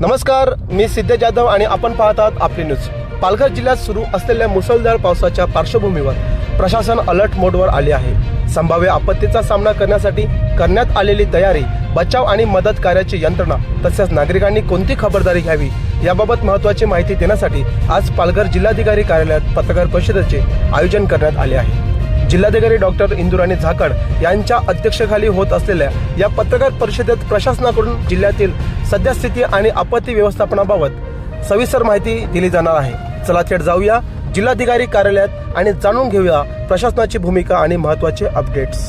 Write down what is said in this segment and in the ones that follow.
नमस्कार, मी सिद्धेश जाधव आणि आपण पाहत आहात आपली न्यूज। पालघर जिल्ह्यात सुरू असलेल्या मुसळधार पावसाच्या पार्श्वभूमीवर प्रशासन अलर्ट मोडवर आले आहे। संभाव्य आपत्तीचा सामना करण्यासाठी करण्यात आलेली तयारी, बचाव आणि मदत कार्याची यंत्रणा तसेच नागरिकांनी कोणती खबरदारी घ्यावी याबाबत महत्त्वाची माहिती देण्यासाठी आज पालघर जिल्हाधिकारी कार्यालयात पत्रकार परिषदेचे आयोजन करण्यात आले आहे। जिल्हाधिकारी डॉक्टर इंदुराणी झाकड यांच्या अध्यक्षतेखाली होत असलेल्या या पत्रकार परिषदेत प्रशासनाकडून जिल्ह्यातील सद्यस्थिती आणि आपत्ती व्यवस्थापनाबाबत सविस्तर माहिती दिली जाणार आहे। चला थेट जाऊया जिल्हाधिकारी कार्यालयात आणि जाणून घेऊया प्रशासनाची भूमिका आणि महत्त्वाचे अपडेट्स।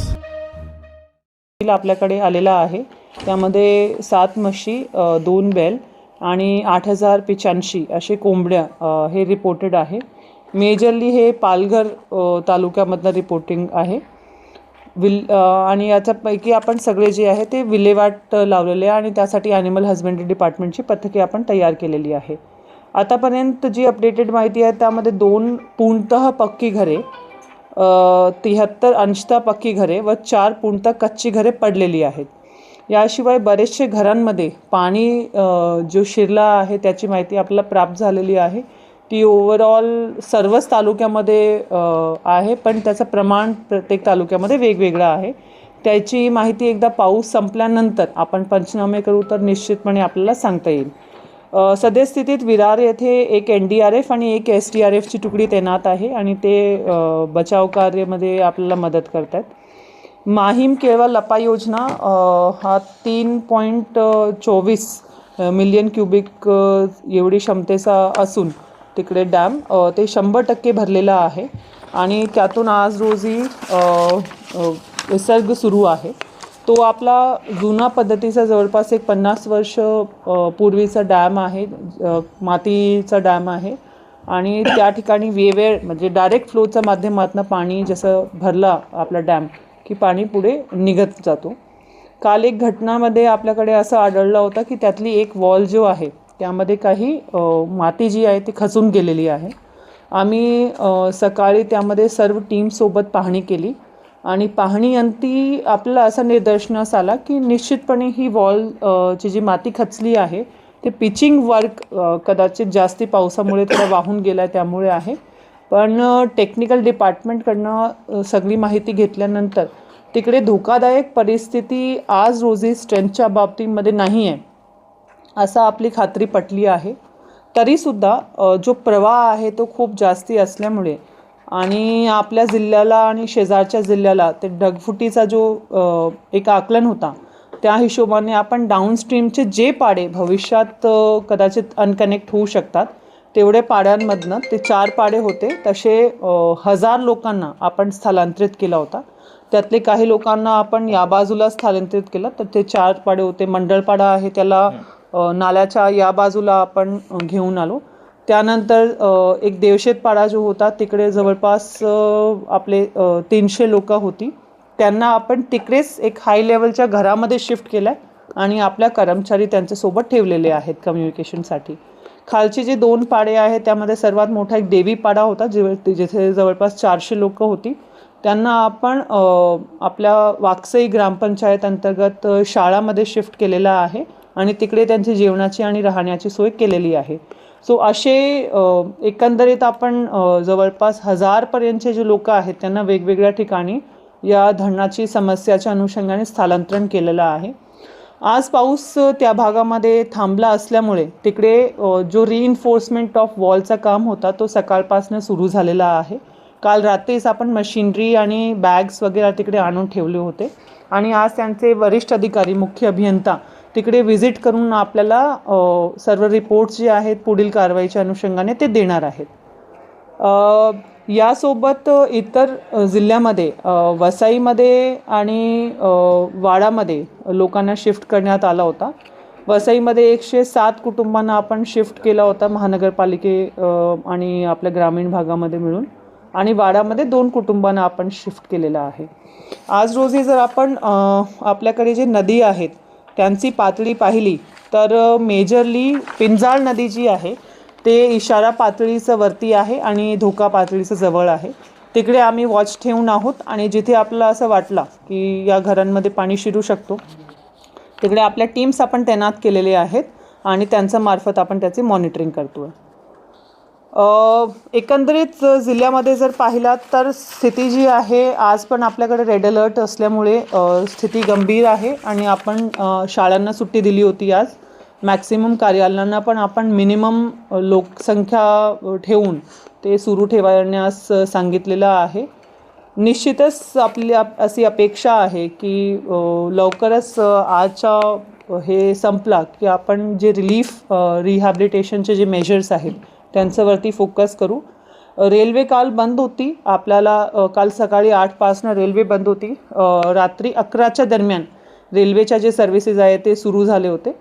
आपल्याकडे आलेला आहे, त्यामध्ये 7 म्हशी, 2 बैल आणि 8085 असे कोंबड्या हे रिपोर्टेड आहे। मेजरली हे पालघर तालुक्यामधलं रिपोर्टिंग आहे। आणि याच्यापैकी आपण सगळे जे आहे ते विल्हेवाट लावलेले आणि त्यासाठी ॲनिमल हजबंड्री डिपार्टमेंटची पथके आपण तयार केलेली आहे। आतापर्यंत जी अपडेटेड माहिती आहे त्यामध्ये 2 पूर्णतः पक्की घरे, 73 अंशतः पक्की घरे व 4 पूर्णतः कच्ची घरे पडलेली आहेत। याशिवाय बरेचसे घरांमध्ये पाणी जो शिरला आहे त्याची माहिती आपल्याला प्राप्त झालेली आहे। ती ओव्हरऑल सर्वच तालुक्यामध्ये आहे, पण त्याचं प्रमाण प्रत्येक तालुक्यामध्ये वेगवेगळं आहे। त्याची माहिती एकदा पाऊस संपल्यानंतर आपण पंचनामे करू तर निश्चितपणे आपल्याला सांगता येईल। सद्यस्थितीत विरार येथे एक NDRF आणि एक SDRFची तुकडी तैनात आहे आणि ते बचाव कार्यामध्ये आपल्याला मदत करतात। माहीम केळवा लपा योजना हा 3.24 मिलियन क्युबिक एवढी क्षमतेचा असून तिकडे डॅम ते 100% भरलेला आहे आणि त्यातून आज रोजी विसर्ग सुरू आहे। तो आपला जुना पद्धतीचा जवळपास एक 50 वर्ष पूर्वीचा डॅम आहे, मातीचा डॅम आहे आणि त्या ठिकाणी वेवेळ म्हणजे डायरेक्ट फ्लोच्या माध्यमातून पाणी जसं भरला आपला डॅम की पाणी पुढे निघत जातो। काल एक घटनामध्ये आपल्याकडे असं आढळलं होतं की त्यातली एक वॉल जो आहे त्यामध्ये काही माती जी आहे ती खचून गेलेली आहे। आम्ही सकाळी त्यामध्ये सर्व टीमसोबत पाहणी केली आणि पाहणीअंती आपल्याला असा निदर्शनास आला की निश्चितपणे ही वॉल ची जी माती खचली आहे ते पिचिंग वर्क कदाचित जास्ती पावसामुळे थोडा वाहून गेला त्यामुळे आहे। पण टेक्निकल डिपार्टमेंटकडनं सगळी माहिती घेतल्यानंतर तिकडे धोकादायक परिस्थिती आज रोजी स्ट्रेंथच्या बाबतीमध्ये नाही आहे असं आपली खात्री पटली आहे। तरीसुद्धा जो प्रवाह आहे तो खूप जास्ती असल्यामुळे आणि आपल्या जिल्ह्याला आणि शेजारच्या जिल्ह्याला ते ढगफुटीचा जो एक आकलन होता त्या हिशोबाने आपण डाऊनस्ट्रीमचे जे पाडे भविष्यात कदाचित अनकनेक्ट होऊ शकतात तेवढे पाड्यांमधनं ते 4 पाडे होते, तसे 1000 लोकांना आपण स्थलांतरित केला होता। त्यातले काही लोकांना आपण या बाजूला स्थलांतरित केलं तर ते 4 पाडे होते। मंडळपाडा आहे त्याला नाल्याच्या या बाजूला आपण घेऊन आलो। त्यानंतर एक देवशेत पाडा जो होता तिकडे जवळपास आपले 300 लोक होती, त्यांना आपण तिकडेच एक हाय लेवलच्या घरामध्ये शिफ्ट केलं आहे आणि आपल्या कर्मचारी त्यांच्यासोबत ठेवलेले आहेत कम्युनिकेशनसाठी। खालचे जे 2 पाडे आहेत त्यामध्ये सर्वात मोठा एक देवी पाडा होता जिथे जवळपास 400 लोक होती, त्यांना आपण आपल्या वाकसई ग्रामपंचायत अंतर्गत शाळामध्ये शिफ्ट केलेला आहे आणि तिकडे त्यांची जेवणाची आणि राहण्याची सोय केलेली आहे। सो असे एकंदरीत आपण जवळपास 1000 पर्यंतचे जे लोक आहेत त्यांना वेगवेगळ्या ठिकाणी या धरणाची समस्याच्या अनुषंगाने स्थलांतरण केलेलं आहे। आज पाऊस त्या भागामध्ये थांबला असल्यामुळे तिकडे जो रिइन्फोर्समेंट ऑफ वॉलचा काम होता तो सकाळपासून सुरू झालेला आहे। काल रात्रीच आपण मशिनरी आणि बॅग्स वगैरे तिकडे आणून ठेवले होते आणि आज त्यांचे वरिष्ठ अधिकारी, मुख्य अभियंता तिकडे व्हिजिट करून आपल्याला सर्व रिपोर्ट्स जे आहेत पुढील कारवाईच्या अनुषंगाने ते देणार आहेत। यासोबत इतर जिल्ह्यामध्ये वसईमध्ये आणि वाडामध्ये लोकांना शिफ्ट करण्यात आला होता। वसईमध्ये 107 कुटुंबांना आपण शिफ्ट केला होता महानगरपालिके आणि आपल्या ग्रामीण भागामध्ये मिळून, आणि वाडामध्ये 2 कुटुंबांना आपण शिफ्ट केलेलं आहे। आज रोजी जर आपण आपल्याकडे जे नदी आहेत त्यांची पातळी पाहिली तर मेजरली पिंजाळ नदी जी आहे ते इशारा पातळीचं वरती आहे आणि धोका पातळीचं जवळ आहे। तिकडे आम्ही वॉच ठेवून आहोत आणि जिथे आपल्याला असं वाटलं की या घरांमध्ये पाणी शिरू शकतो तिकडे आपल्या टीम्स आपण तैनात केलेले आहेत आणि त्यांच्या मार्फत आपण त्याचे मॉनिटरिंग करतो आहे. एकंदरीत जिल्ह्यामध्ये जर पाहिलात तर स्थिती जी आहे आज पण आपल्याकडे रेड अलर्ट असल्यामुळे स्थिती गंभीर आहे आणि आपण शाळांना सुट्टी दिली होती आज. मॅक्सिमम कार्यालयांना पण आपण मिनिमम लोकसंख्या ठेवून ते सुरू ठेवण्यास सांगितलेलं आहे. निश्चितच आपली अशी अपेक्षा आहे की लवकरच आजच्या हे संपला की आपण जे रिलीफ रिहॅबिलिटेशनचे जे मेजर्स आहेत त्यांच्यावरती फोकस करू. रेल्वे काल बंद होती. आपल्याला काल सकाळी 8 रेल्वे बंद होती. रात्री 11च्या दरम्यान रेल्वेच्या जे सर्व्हिसेस आहे ते सुरू झाले होते.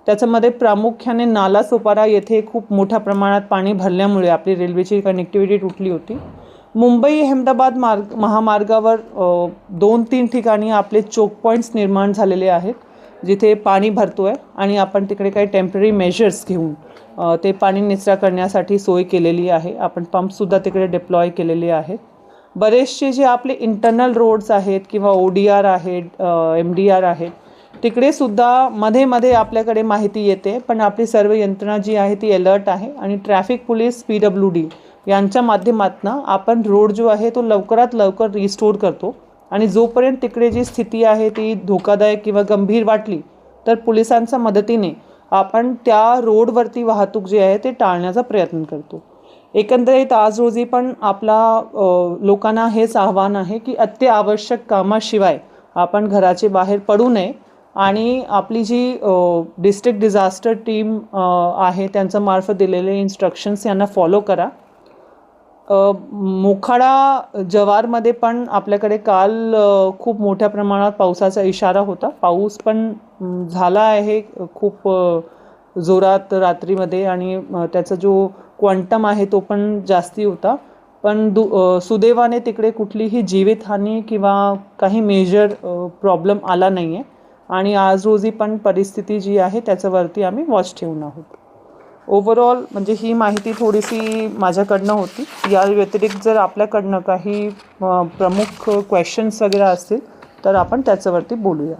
त्याच्यामध्ये प्रामुख्याने नालासोपारा येथे खूप मोठ्या प्रमाणात पाणी भरल्यामुळे आपली रेल्वेची कनेक्टिव्हिटी तुटली होती. मुंबई अहमदाबाद महामार्गावर 2-3 ठिकाणी आपले चोक पॉईंट्स निर्माण झालेले आहेत जिथे पाणी भरतो आहे आणि आपण तिकडे काही टेम्पररी मेजर्स घेऊन ते पाणी निचरा करण्यासाठी सोय केलेली आहे. आपण पंपसुद्धा तिकडे डिप्लॉय केलेले आहेत. बरेचसे जे आपले इंटरनल रोड्स आहेत किंवा ODR आहेत, MDR आहेत, तिकडे सुद्धा मध्ये मध्ये आपल्याकडे माहिती येते, पण आपली सर्व यंत्रणा जी आहे ती अलर्ट आहे आणि ट्रॅफिक पोलीस PWD यांच्या माध्यमातून आपण रोड जो आहे तो लवकरात लवकर रिस्टोर करतो आणि जोपर्यंत तिकडे जी स्थिती आहे ती धोकादायक किंवा गंभीर वाटली तर पोलिसांच्या मदतीने आपण त्या रोडवरती वाहतूक जी आहे ते टाळण्याचा प्रयत्न करतो. एकंदरीत आज रोजी पण आपला लोकांना हेच आव्हान आहे की अत्यावश्यक कामाशिवाय आपण घराचे बाहेर पडू नये आणि आपली जी डिस्ट्रिक्ट डिझास्टर टीम आहे त्यांच्या मार्फत दिलेले इन्स्ट्रक्शन्स यांना फॉलो करा. मोखाडा जव्हारमध्ये पण आपल्याकडे काल खूप मोठ्या प्रमाणात पावसाचा इशारा होता. पाऊस पण झाला आहे खूप जोरात रात्रीमध्ये आणि त्याचा जो क्वांटम आहे तो पण जास्ती होता. पण सुदैवाने तिकडे कुठलीही जीवितहानी किंवा काही मेजर प्रॉब्लेम आला नाही आहे आणि आज रोजी पण परिस्थिती जी आहे त्याच्यावरती आम्ही वॉच ठेवून आहोत. ओव्हरऑल म्हणजे ही माहिती थोडीशी माझ्याकडनं होती. या व्यतिरिक्त जर आपल्याकडनं काही प्रमुख क्वेश्चन्स वगैरे असतील तर आपण त्याच्यावरती बोलूया.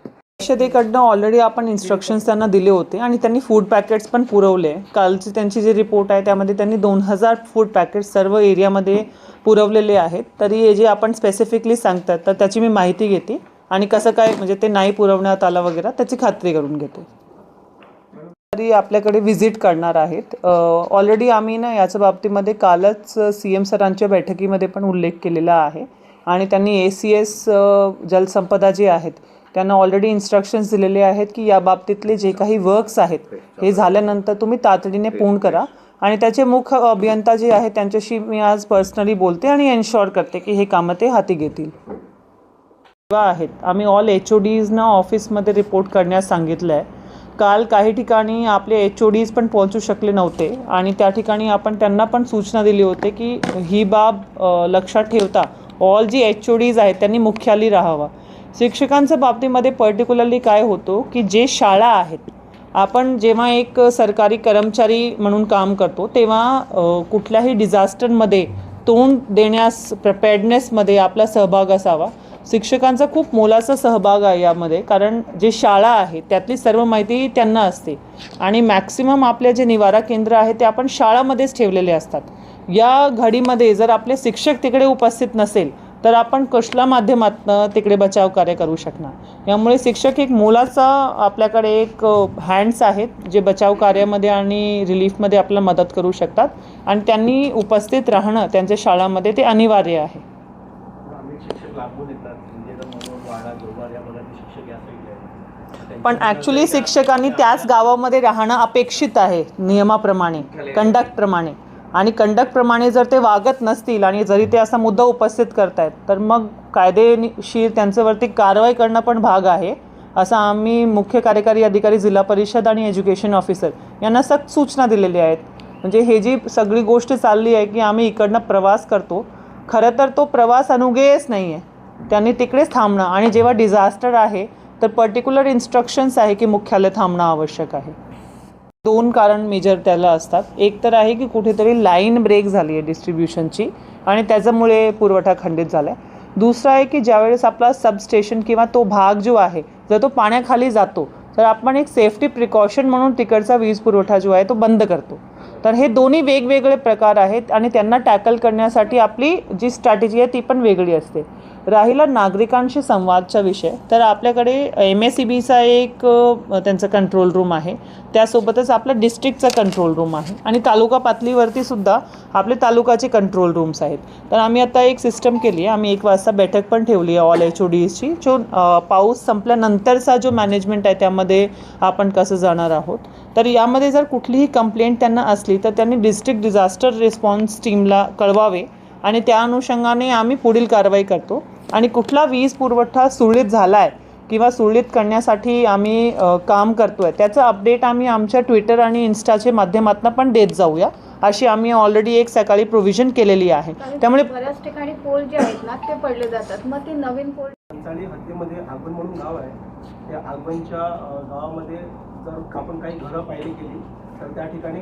परिषदेकडनं ऑलरेडी आपण इन्स्ट्रक्शन्स त्यांना दिले होते आणि त्यांनी फूड पॅकेट्स पण पुरवले. कालची त्यांची जी रिपोर्ट आहे त्यामध्ये त्यांनी 2000 फूड पॅकेट्स सर्व एरियामध्ये पुरवलेले आहेत. तरी हे जे आपण स्पेसिफिकली सांगतात तर त्याची मी माहिती घेते आणि कसं काय म्हणजे ते नाही पुरवण्यात आलं वगैरे त्याची खात्री करून घेते. तरी आपल्याकडे व्हिजिट करणार आहेत. ऑलरेडी आम्ही ना याच्या बाबतीमध्ये कालच CM सरांच्या बैठकीमध्ये पण उल्लेख केलेला आहे आणि त्यांनी ACS जलसंपदा जे आहेत त्यांना ऑलरेडी इन्स्ट्रक्शन्स दिलेले आहेत की या बाबतीतले जे काही वर्क्स आहेत हे झाल्यानंतर तुम्ही तातडीने पूर्ण करा आणि त्याचे मुख्य अभियंता जे आहेत त्यांच्याशी मी आज पर्सनली बोलते आणि एन्श्योर करते की हे कामं ते हाती घेतील. आहेत आम्ही ऑल HODsना ऑफिसमध्ये रिपोर्ट करण्यास सांगितलं आहे. काल काही ठिकाणी आपले HODs पण पोहोचू शकले नव्हते आणि त्या ठिकाणी आपण त्यांना पण सूचना दिली होती की ही बाब लक्षात ठेवता ऑल जी HODs आहेत त्यांनी मुख्यालयी राहावा. शिक्षकांच्या बाबतीमध्ये पर्टिक्युलरली काय होतो की जे शाळा आहेत आपण जेव्हा एक सरकारी कर्मचारी म्हणून काम करतो तेव्हा कुठल्याही डिझास्टरमध्ये तोंड देण्यास प्रिपेअर्डनेसमध्ये आपला सहभाग असावा. शिक्षकांचा खूप मोलाचा सहभाग आहे यामध्ये कारण जे शाळा आहे त्यातली सर्व माहिती त्यांना असते आणि मॅक्सिमम आपले जे निवारा केंद्र आहे ते आपण शाळामध्येच ठेवलेले असतात. या घडीमध्ये जर आपले शिक्षक तिकडे उपस्थित नसेल तर आपण कसल्या माध्यमातून तिकडे बचाव कार्य करू शकणार. यामुळे शिक्षक एक मोलाचा आपल्याकडे एक हँड्स आहेत जे बचाव कार्यामध्ये आणि रिलीफमध्ये आपल्याला मदत करू शकतात आणि त्यांनी उपस्थित राहणं त्यांच्या शाळामध्ये ते अनिवार्य आहे. पण ॲक्च्युली शिक्षकांनी त्याच गावामध्ये राहणं अपेक्षित आहे नियमाप्रमाणे कंडक्टप्रमाणे आणि कंडक्टप्रमाणे जर ते वागत नसतील आणि जरी ते असा मुद्दा उपस्थित करतायत तर मग कायदेशीर त्यांच्यावरती कारवाई करणं पण भाग आहे असं आम्ही मुख्य कार्यकारी अधिकारी जिल्हा परिषद आणि एज्युकेशन ऑफिसर यांना सक्त सूचना दिलेल्या आहेत. म्हणजे हे जी सगळी गोष्ट चालली आहे की आम्ही इकडनं प्रवास करतो खरं तर तो प्रवास अनुगेयच नाही आहे. त्यांनी तिकडेच थांबणं आणि जेव्हा डिझास्टर आहे तर पर्टिक्युलर इन्स्ट्रक्शन्स आहे की मुख्यालय थांबणं आवश्यक आहे. 2 कारण मेजर त्याला असतात. एक तर आहे की कुठेतरी लाईन ब्रेक झाली आहे डिस्ट्रीब्युशनची आणि त्याच्यामुळे पुरवठा खंडित झाला आहे. दुसरं आहे की ज्यावेळेस आपला सबस्टेशन किंवा तो भाग जो आहे जर तो पाण्याखाली जातो तर आपण एक सेफ्टी प्रिकॉशन म्हणून तिकडचा वीज पुरवठा जो आहे तो बंद करतो. तर हे दोन्ही वेगवेगळे प्रकार आहेत आणि त्यांना टॅकल करण्यासाठी आपली जी स्ट्रॅटेजी आहे ती पण वेगळी असते. राहिला नागरिकांशी संवादचा विषय, तर आपल्याकडे MSEBचा एक त्यांचं कंट्रोल रूम आहे, त्यासोबतच आपल्या डिस्ट्रिक्टचा कंट्रोल रूम आहे आणि तालुका पातळीवरती सुद्धा आपले तालुकाचे कंट्रोल रूम्स आहेत. तर आम्ही आता एक सिस्टम केली आहे, आम्ही 1 वाजता बैठक पण ठेवली आहे ऑल HODsची, जो पाऊस संपल्यानंतरचा जो मॅनेजमेंट आहे त्यामध्ये आपण कसं जाणार आहोत. तर यामध्ये जर कुठलीही कंप्लेंट त्यांना असली तर त्यांनी डिस्ट्रिक्ट डिझास्टर रिस्पॉन्स टीमला कळवावे आणि त्या अनुषंगाने आम्ही पुढील कारवाई करतो. आणि कुठला वीज पुरवठा सुरळीत झाला आहे किंवा सुरळीत करण्यासाठी आम्ही काम करतो आहे त्याचं अपडेट आम्ही आमच्या ट्विटर आणि इन्स्टाचे माध्यमातून पण देत जाऊया, अशी आम्ही ऑलरेडी एक सकाळी प्रोव्हिजन केलेली आहे. त्यामुळे बऱ्याच ठिकाणी पोल जे आहेत ना ते पडले जातात, मग ते नवीन पोल पंचाळी हद्दीमध्ये आगवण म्हणून गाव आहे. त्या आगवणच्या गावामध्ये जर आपण काही घरं पाहिली केली तर त्या ठिकाणी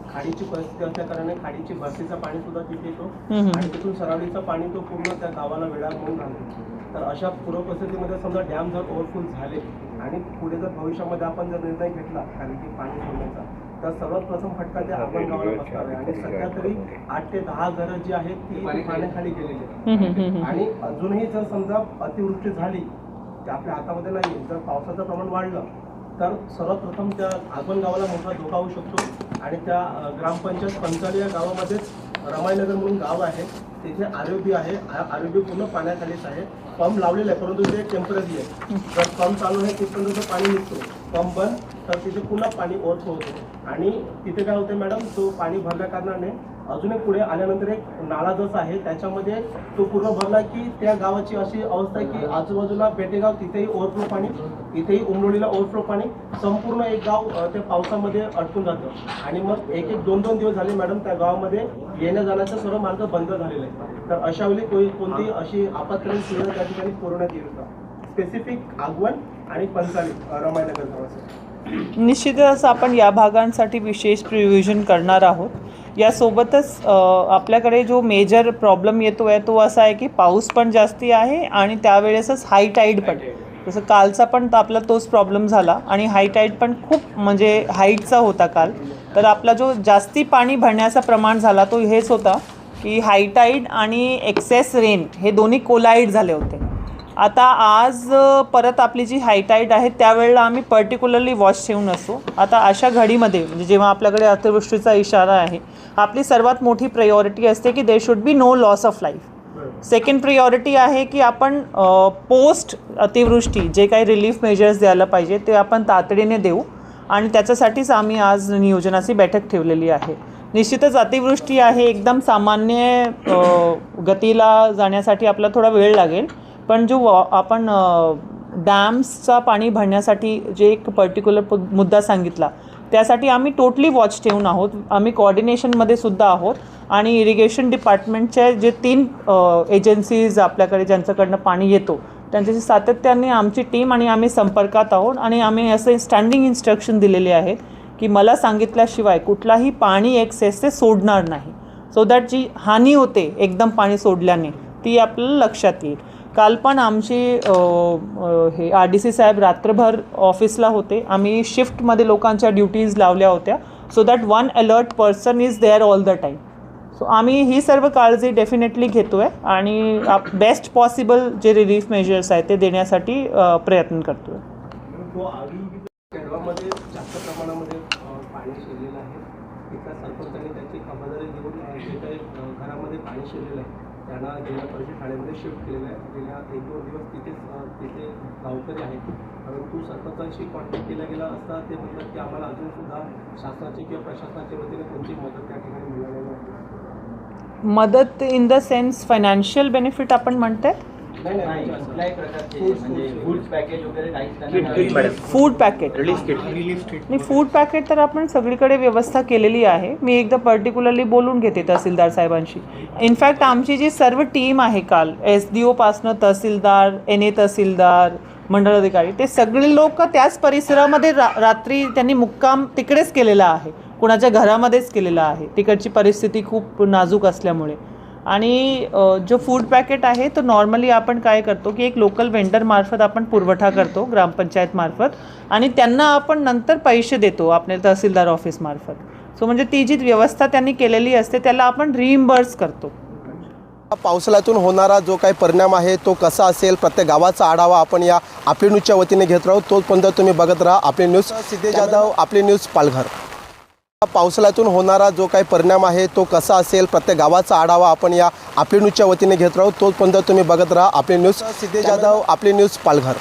खाडीची परिस्थिती असल्या कारणाने खाडीची भरतीचं पाणी सुद्धा तिथे येतो आणि तिथून सरावलीचं पाणी तो पूर्ण त्या गावाला वेळा म्हणून राहतो. तर अशा पूर्व परिस्थितीमध्ये समजा डॅम जर ओव्हरफुल झाले आणि पुढे जर भविष्यामध्ये आपण जर निर्णय घेतला कारण की पाणी सोडण्याचा, तर सर्वात प्रथम फटका त्या आगवण गावाला बसणार आहे. आणि सध्या तरी 8 ते 10 घरं जी आहेत ती पाण्याखाली गेलेली आहेत. आणि अजूनही जर समजा अतिवृष्टी झाली ते आपल्या हातामध्ये नाही, जर पावसाचं प्रमाण वाढलं तर सर्वात प्रथम त्या आगवण गावाला मोठा धोका होऊ शकतो. आणि त्या ग्रामपंचायत पंचाळी या गावामध्येच रमाईनगर म्हणून गाव आहे, तिथे आरोग्य आहे. आरोग्य पूर्ण पाण्याखालीच आहे. पंप लावलेलं आहे परंतु ते टेम्पररी आहे. जर पंप चालू आहे तिथपर्यंत पाणी निघतो, पंप बंद तर तिथे पुन्हा पाणी ओव्हरफ्लो होतो. आणि तिथे काय होतं मॅडम, तो पाणी भरल्या कारणाने अजून एक पुढे आल्यानंतर एक नाला जसा आहे त्याच्यामध्ये तो पूर्ण भरला की त्या गावाची अशी अवस्था आहे की आजूबाजूला पेटेगाव तिथेही ओव्हरफ्लो पाणी, इथेही उमरोलीला ओव्हरफ्लो पाणी, संपूर्ण एक गाव त्या पावसामध्ये अडकून जातं. आणि मग 1-2 दिवस झाले मॅडम त्या गावामध्ये येण्या जाण्याचा सर्व मार्ग बंद झालेला आहे. तर अशा वेळी कोणती अशी आपत्कालीन सुविधा त्या ठिकाणी पुरवण्यात येईल का, स्पेसिफिक आगवण आणि पंचाळी रमाईनगर गावाचं? निश्चितच आपण या भागांसाठी विशेष प्रिव्हिजन करणार आहोत. यासोबतच आपल्याकडे जो मेजर प्रॉब्लेम येतो आहे तो असा आहे की पाऊस पण जास्ती आहे आणि त्यावेळेसच हाय टाईड पण, जसं कालचा पण आपला तोच प्रॉब्लेम झाला आणि हाय टाईड पण खूप म्हणजे हाईटचा होता काल. तर आपला जो जास्ती पाणी भरण्याचा प्रमाण झाला तो हेच होता की हाय टाईड आणि एक्सेस रेन हे दोन्ही कोलाईड झाले होते. आता आज परत आपली जी हाय टाईड आहे त्यावेळेला आम्ही पर्टिक्युलरली वॉच ठेवून असतो. आता अशा घडीमध्ये म्हणजे जेव्हा आपल्याकडे अतिवृष्टीचा इशारा आहे, आपली सर्वात मोठी प्रायोरिटी असते की there should be no loss of life. Second priority आहे की आपण पोस्ट अतिवृष्टी जे काही रिलीफ मेजर्स द्यायला पाहिजे ते आपण तातडीने देऊ आणि त्याच्यासाठीच आम्ही आज नियोजनाची बैठक ठेवलेली आहे. निश्चितच अतिवृष्टी आहे, एकदम सामान्य गतीला जाण्यासाठी आपला थोडा वेळ लागेल, पण जो आपण डॅम्सचा पाणी भरण्यासाठी जे एक पर्टिक्युलर मुद्दा सांगितला त्यासाठी आम्ही टोटली वॉच ठेवून आहोत. आम्ही कोऑर्डिनेशनमध्ये सुद्धा आहोत आणि इरिगेशन डिपार्टमेंटचे जे 3 एजन्सीज आपल्याकडे ज्यांच्याकडनं पाणी येतो त्यांच्याशी सातत्याने आमची टीम आणि आम्ही संपर्कात आहोत. आणि आम्ही असे स्टँडिंग इन्स्ट्रक्शन दिलेले आहेत की मला सांगितल्याशिवाय कुठलाही पाणी एक्सेस ते सोडणार नाही, सो दॅट जी हानी होते एकदम पाणी सोडल्याने ती आपल्याला लक्षात येईल. काल पण आमची हे RDC साहेब रात्रभर ऑफिसला होते. आम्ही शिफ्टमध्ये लोकांच्या ड्युटीज लावल्या होत्या so that 1 alert person is there all the time. So आम्ही ही सर्व काळजी डेफिनेटली घेतो आहे आणि बेस्ट पॉसिबल जे रिलीफ मेजर्स आहेत ते देण्यासाठी प्रयत्न करतो आहे. केरळामध्ये जास्त प्रमाणामध्ये पाणी शिरलेलं आहे. एका सरपंचाने त्याची खबरदारी घेऊन जे काही घरामध्ये पाणी शिरलेलं आहे त्यांना जिल्हा परिषद शाळेमध्ये शिफ्ट केलेलं आहे. गेल्या 1-2 दिवस तिथे गावकरी आहेत, परंतु सरपंचांशी कॉन्टॅक्ट केला गेला असता ते म्हणतात की आम्हाला अजूनसुद्धा शासनाची किंवा प्रशासनाच्या वतीने कोणती मदत त्या ठिकाणी मिळालेली नाही. मदत in the sense financial benefit आपण म्हणते? फूड पॅकेट नाही, फूड पॅकेट तर आपण सगळीकडे व्यवस्था केलेली आहे. मी एकदा पर्टिक्युलरली बोलून घेते तहसीलदार साहेबांशी. इनफॅक्ट आमची जी सर्व टीम आहे काल SDO पासनं तहसीलदार, NA तहसीलदार, मंडळ अधिकारी ते सगळे लोक त्याच परिसरामध्ये रात्री त्यांनी मुक्काम तिकडेच केलेला आहे, कुणाच्या घरामध्येच केलेला आहे. तिकडची परिस्थिती खूप नाजूक असल्यामुळे आणि जो फूड पॅकेट आहे तो नॉर्मली आपण काय करतो की एक लोकल वेंडरमार्फत आपण पुरवठा करतो ग्रामपंचायतमार्फत आणि त्यांना आपण नंतर पैसे देतो आपल्या तहसीलदार ऑफिसमार्फत. सो म्हणजे ती जी व्यवस्था त्यांनी केलेली असते त्याला आपण रिइम्बर्स करतो. पावसाळ्यातून होणारा जो काही परिणाम आहे तो कसा असेल प्रत्येक गावाचा आढावा आपण या आपली न्यूजच्या वतीने घेत राहू. तोपर्यंत तुम्ही बघत राहा आपली न्यूज. सिद्धेश जाधव, आपली न्यूज, पालघर. पावसाळ्यातून होणारा जो काही परिणाम आहे तो कसा असेल प्रत्येक गावाचा आढावा आपण या आपली न्यूजच्या वतीने घेत राहू. तोपर्यंत तुम्ही बघत राहा आपली न्यूज. सिद्धेश जाधव, आपली न्यूज, पालघर.